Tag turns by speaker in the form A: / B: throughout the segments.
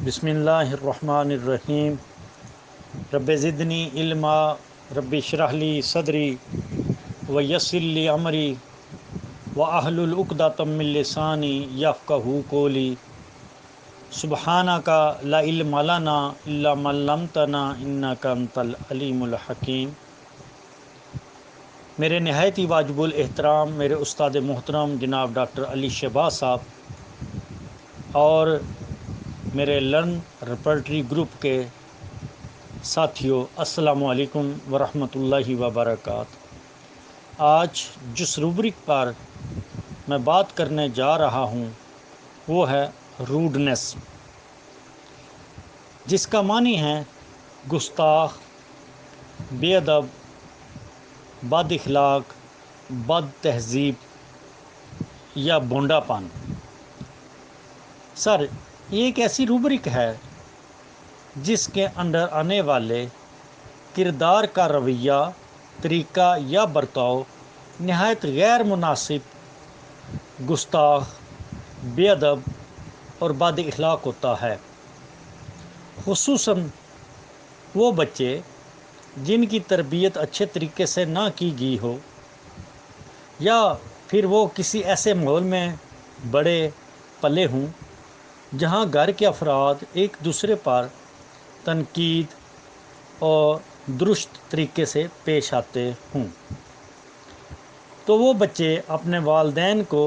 A: बिस्मिल्लाहिर्रहमानिर्रहीम। Rabbi ज़िदनी इल्मा, rabbi इश्रह ली सदरी व यस्सिर ली अमरी व अहलुल उक़दतम मिन लिसानी यफ़क़हू क़ौली। सुब्हानका ला इल्मा लना इल्ला मा अल्लमतना इन्नका अंतल अलीमुल हकीम। मेरे नहायत ही वाजिबुल एहतराम मेरे उस्ताद मोहतरम जनाब डॉक्टर अली शहबाज साहब और मेरे लर्न रेपर्टरी ग्रुप के साथियों, अस्सलामु अलैकुम वरहमतुल्लाहि वबरकातुहू। आज जिस रूब्रिक पर मैं बात करने जा रहा हूँ वो है रूडनेस, जिसका मानी है गुस्ताख, बेअदब, बद इखलाक, बद तहज़ीब या भोंडापन। सर, ये एक ऐसी रूब्रिक है जिसके अंडर आने वाले किरदार का रवैया, तरीका या बर्ताव नहायत गैर मुनासिब, गुस्ताख, बेअदब और बद इखलाक होता है। खुसूसन वो बच्चे जिनकी तरबियत अच्छे तरीके से ना की गई हो, या फिर वो किसी ऐसे माहौल में बड़े पले हों जहाँ घर के अफराद एक दूसरे पर तनकीद और दुरुस्त तरीके से पेश आते हों। तो वो बच्चे अपने वालिदैन को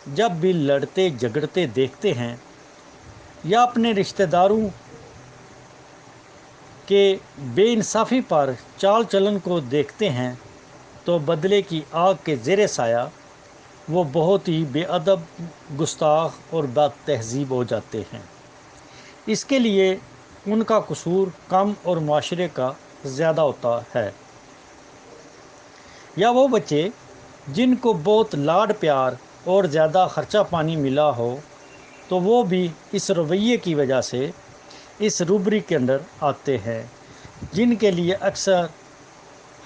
A: जब भी लड़ते झगड़ते देखते हैं या अपने रिश्तेदारों के बेइंसाफ़ी पर चाल चलन को देखते हैं तो बदले की आग के ज़ेरे साया वो बहुत ही बेअदब, गुस्ताख और बद तहज़ीब हो जाते हैं। इसके लिए उनका कसूर कम और माशरे का ज़्यादा होता है। या वो बच्चे जिनको बहुत लाड प्यार और ज़्यादा ख़र्चा पानी मिला हो तो वो भी इस रवैये की वजह से इस रूब्रिक के अंदर आते हैं, जिनके लिए अक्सर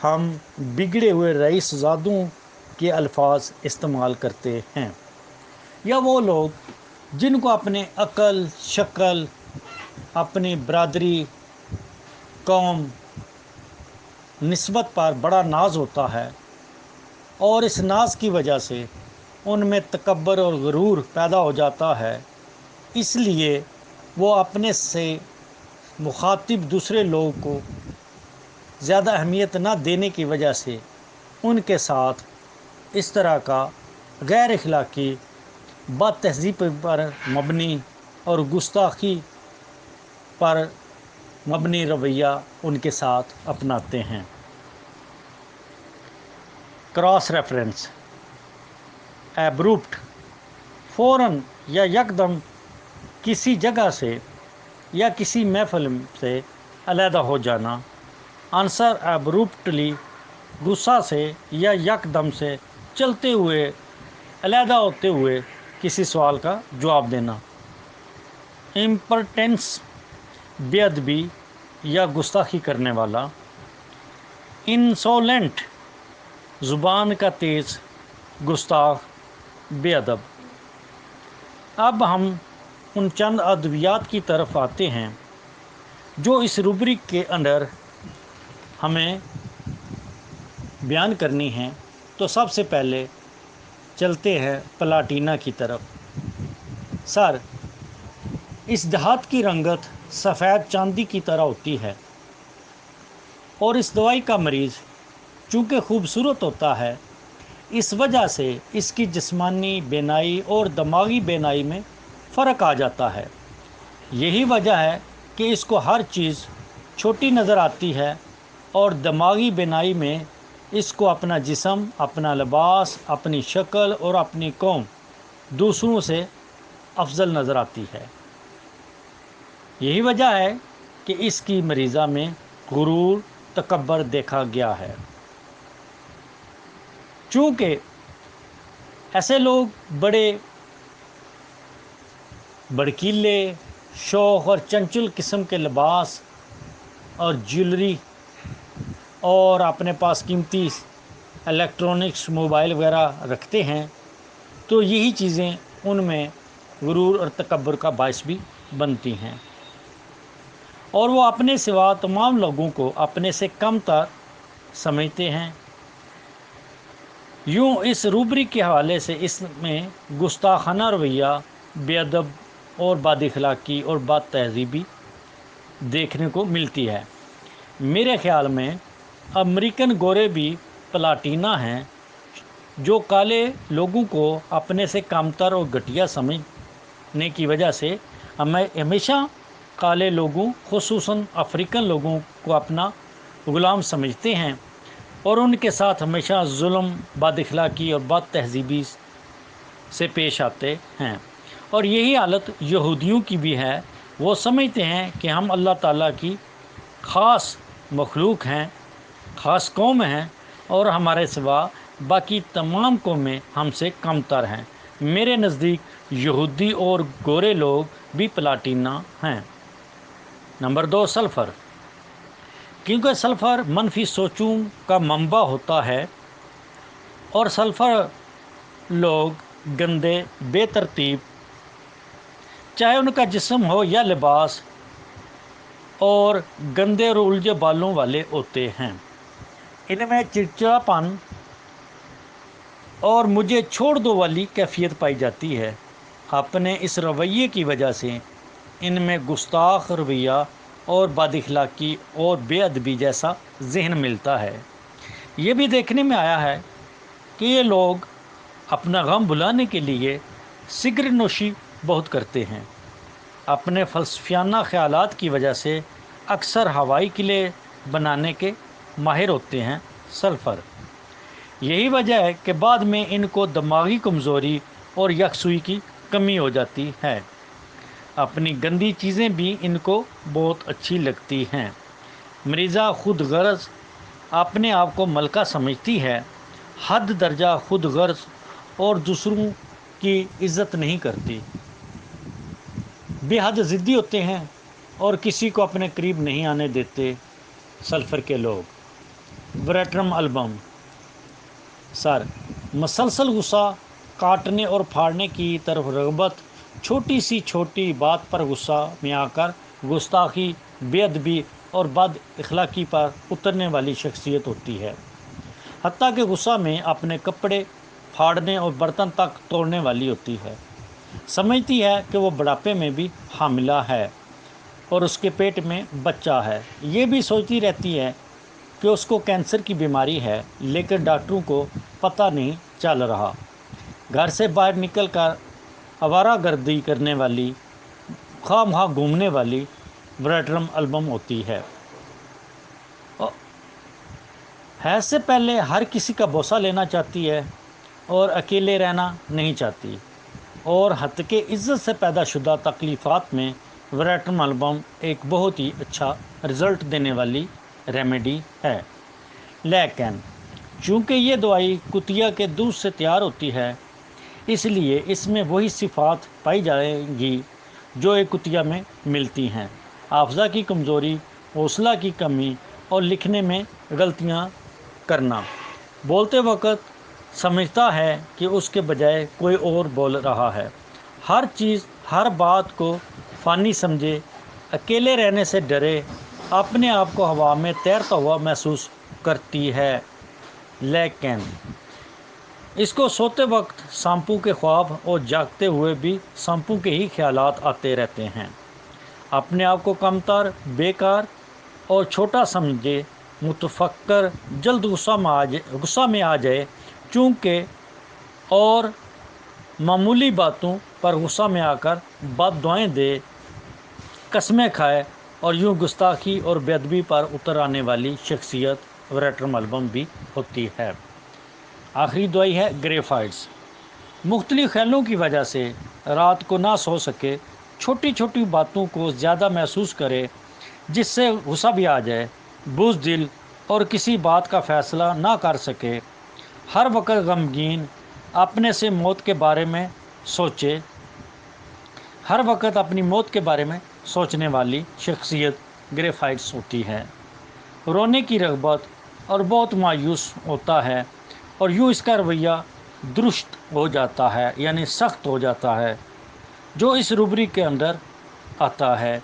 A: हम बिगड़े हुए रईसज़ादों के अल्फाज इस्तेमाल करते हैं। या वो लोग जिनको अपने अकल, शक्ल, अपनी बरादरी, कौम, निस्बत पर बड़ा नाज होता है और इस नाज की वजह से उनमें तकब्बर और गुरूर पैदा हो जाता है। इसलिए वो अपने से मुखातिब दूसरे लोगों को ज़्यादा अहमियत ना देने की वजह से उनके साथ इस तरह का गैर अखलाकी, बद तहज़ीब पर मबनी और गुस्ताखी पर मबनी रवैया उनके साथ अपनाते हैं। क्रॉस रेफरेंस, एब्रूप्ट, फ़ौरन या यकदम किसी जगह से या किसी महफिल से अलहदा हो जाना। आंसर एब्रूप्टली, गुस्सा से या यकदम से चलते हुए, अलहदा होते हुए किसी सवाल का जवाब देना। इम्पर्टेंस, बेअदबी या गुस्ताखी करने वाला। इंसोलेंट, ज़ुबान का तेज़, गुस्ताख, बेअदब। अब हम उन चंद अद्वियात की तरफ आते हैं जो इस रूब्रिक के अंदर हमें बयान करनी है। तो सबसे पहले चलते हैं प्लाटीना की तरफ। सर, इस धात की रंगत सफ़ेद चांदी की तरह होती है और इस दवाई का मरीज़ चूँकि खूबसूरत होता है, इस वजह से इसकी जिस्मानी बेनाई और दिमागी बेनाई में फ़र्क आ जाता है। यही वजह है कि इसको हर चीज़ छोटी नज़र आती है और दिमागी बेनाई में इसको अपना जिस्म, अपना लिबास, अपनी शक्ल और अपनी कौम दूसरों से अफजल नज़र आती है। यही वजह है कि इसकी मरीज़ा में गुरूर, तकब्बर देखा गया है। चूँकि ऐसे लोग बड़े भड़कीले, शौक और चंचल किस्म के लिबास और ज्वेलरी और अपने पास कीमती इलेक्ट्रॉनिक्स, मोबाइल वगैरह रखते हैं, तो यही चीज़ें उनमें गुरूर और तकब्बुर का बायस भी बनती हैं। और वो अपने सिवा तमाम लोगों को अपने से कम तर समझते हैं। यूँ इस रूबरिक के हवाले से इसमें गुस्ताखाना रवैया, बेअदब और बदअखलाकी और बद तहज़ीबी देखने को मिलती है। मेरे ख़्याल में अमेरिकन गोरे भी प्लाटीना हैं जो काले लोगों को अपने से कमतर और घटिया समझने की वजह से हमें हमेशा काले लोगों खुसूसन अफ्रीकन लोगों को अपना ग़ुलाम समझते हैं और उनके साथ हमेशा जुल्म, बदअखलाकी और बद तहज़ीबी से पेश आते हैं। और यही हालत यहूदियों की भी है। वो समझते हैं कि हम अल्लाह ताला की ख़ास मखलूक हैं, ख़ास कौम हैं और हमारे सिवा बाकी तमाम कौमें हमसे कमतर हैं। मेरे नज़दीक यहूदी और गोरे लोग भी प्लाटीना हैं। Number 2, sulphur. क्योंकि सल्फ़र मनफी सोचों का मंबा होता है और सल्फ़र लोग गंदे, बेतरतीब, चाहे उनका जिस्म हो या लिबास, और गंदे और उलझे बालों वाले होते हैं। इनमें चिड़चिड़ापन और मुझे छोड़ दो वाली कैफियत पाई जाती है। अपने इस रवैये की वजह से इनमें गुस्ताख रवैया और बदअखलाकी और बेअदबी जैसा जहन मिलता है। ये भी देखने में आया है कि ये लोग अपना गम भुलाने के लिए सिगरेट नोशी बहुत करते हैं। अपने फ़लसफ़ियाना ख़यालात की वजह से अक्सर हवाई किले बनाने के माहिर होते हैं सल्फ़र। यही वजह है कि बाद में इनको दिमागी कमज़ोरी और यकसुई की कमी हो जाती है। अपनी गंदी चीज़ें भी इनको बहुत अच्छी लगती हैं। मरीज़ा खुद गर्ज़ अपने आप को मलका समझती है, हद दर्जा खुद गर्ज़ और दूसरों की इज़्ज़त नहीं करती। बेहद ज़िद्दी होते हैं और किसी को अपने करीब नहीं आने देते सल्फ़र के लोग। ब्रेटरम एल्बम। सर, मसलसल गुस्सा, काटने और फाड़ने की तरफ रग़बत, छोटी सी छोटी बात पर गुस्सा में आकर गुस्ताखी, बेअदबी और बद अखलाकी पर उतरने वाली शख्सियत होती है। हत्ता कि गुस्सा में अपने कपड़े फाड़ने और बर्तन तक तोड़ने वाली होती है। समझती है कि वो बुढ़ापे में भी हामिला है और उसके पेट में बच्चा है। ये भी सोचती रहती है कि उसको कैंसर की बीमारी है, लेकिन डॉक्टरों को पता नहीं चल रहा। घर से बाहर निकलकर आवारागर्दी करने वाली, खामखा घूमने वाली ब्रेटरम एल्बम होती है। हैज से पहले हर किसी का बोसा लेना चाहती है और अकेले रहना नहीं चाहती, और हद के इज़्ज़त से पैदाशुदा तकलीफ़ात में ब्रेटरम एल्बम एक बहुत ही अच्छा रिज़ल्ट देने वाली रेमेडी है। लेकिन चूँकि ये दवाई कुतिया के दूध से तैयार होती है, इसलिए इसमें वही सिफ़ात पाई जाएंगी जो एक कुतिया में मिलती हैं। हाफ़ज़ा की कमज़ोरी, हौसला की कमी और लिखने में गलतियाँ करना। बोलते वक्त समझता है कि उसके बजाय कोई और बोल रहा है। हर चीज़, हर बात को फ़ानी समझे, अकेले रहने से डरे, अपने आप को हवा में तैरता हुआ महसूस करती है। लेकिन इसको सोते वक्त सांपू के ख्वाब और जागते हुए भी सांपू के ही ख्यालात आते रहते हैं। अपने आप को कमतर, बेकार और छोटा समझे मुतफक्कर जल्द गुस्सा में आ जाए, चूँकि और मामूली बातों पर गुस्सा में आकर बद्दुआएं दे, कस्में खाए और यूँ गुस्ताखी और बेअदबी पर उतर आने वाली शख्सियत ब्रेटरम एल्बम भी होती है। आखिरी दवाई है ग्रेफाइट्स। मुख्तलिफ ख्यालों की वजह से रात को ना सो सके, छोटी छोटी बातों को ज़्यादा महसूस करे, जिससे गुस्सा भी आ जाए, बुज़दिल और किसी बात का फ़ैसला ना कर सके, हर वक्त गमगीन, अपने से मौत के बारे में सोचे, हर वक्त अपनी मौत के बारे में सोचने वाली शख्सियत ग्रेफाइट्स होती है। रोने की रग़बत और बहुत मायूस होता है और यूँ इसका रवैया दुरुस्त हो जाता है, यानी सख्त हो जाता है, जो इस रूबरी के अंदर आता है।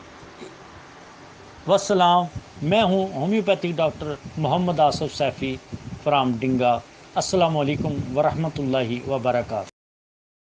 A: वस्सलाम। मैं हूँ homeopathic doctor Mohammad Asaf Saifi from Dinga. अस्सलाम वालेकुम वरहमतुल्लाहि वबरकातुहू।